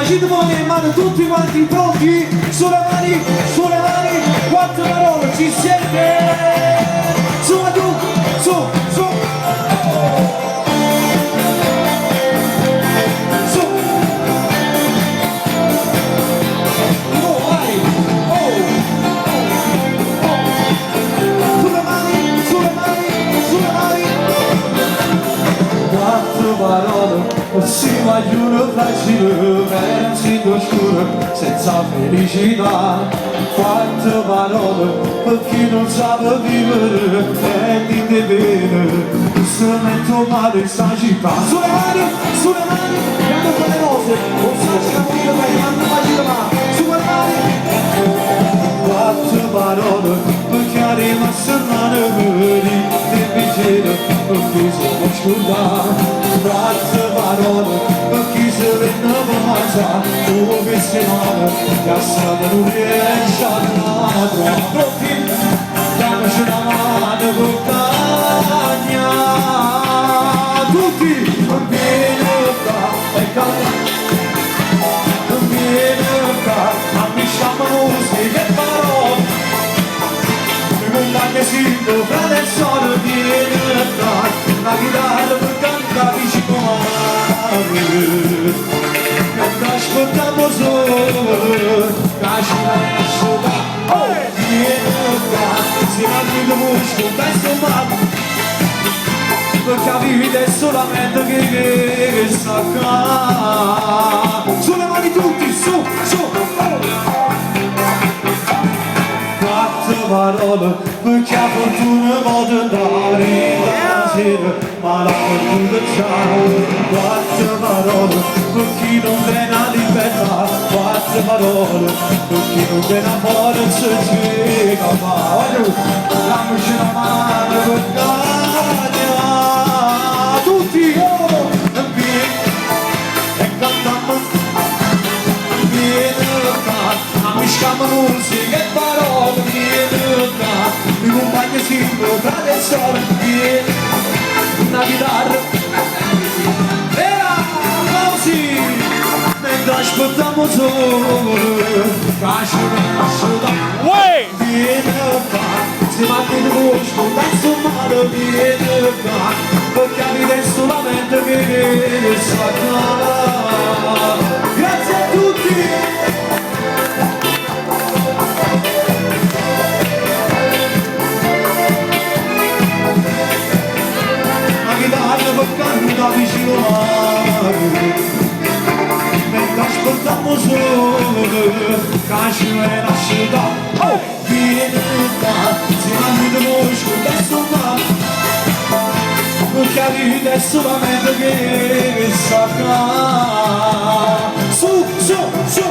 Agite poi in mano tutti quanti pronti, sulle mani, 4 parole, ci siete? Su, tu, su, su. Su. Oh, vai. Oh. Sulle mani, sulle mani. 4 parole. Si vogliono facile, pensi oscuro, senza felicità. 4 parole per chi non sa vivere e di te bene. Se metto male in sta città. Sulle mani, andiamo con le cose. Non so se la voglio bene, ma non facile mai. Sulle mani. 4 parole per chi è rimasto male di vicino, per chi si può scordare. 4 parole per chi si vende mangia, dove si male, la strada non riesce a andare. Pronti? Dammici una mano compagna. Tutti, vieni qua e canta. Vieni qua, ma mi chiama musica e parole. Mi compagna sinto, frate e sole, vieni qua, la chitarra per cantare vicino a me. Mentre ascoltiamo solo, cascina e asciuga. Vieni qua, si mantiene muscolo, testo male. Perché la vita è solamente che sta qua. Sulle mani tutti, su, su. 4 parole perché la fortuna vuole andare in sera, ma la fortuna c'ha. 4 parole per chi non viene a libertà. 4 parole per chi non viene a forza ci va. Dammici una mano per cagna. Tutti, oh! E cantiamo. Vieni qua, mi chiama musica e parole. Vieni qua, mi compagna singo, frate e sole. Vieni, una chitarra. Così, mentre ascoltiamo solo, cascina e asciuga. Vieni qua, si mantiene voce, non penso male. Vieni qua, perché la vita è solamente che sta qua. Grazie a tutti! La chitarra per cantare vicino a me. Mentre ascoltiamo solo, cascina e asciuga. Vieni qua, si mantiene voce, non penso male. Perché la vita è solamente che sta qua. Su, su, su.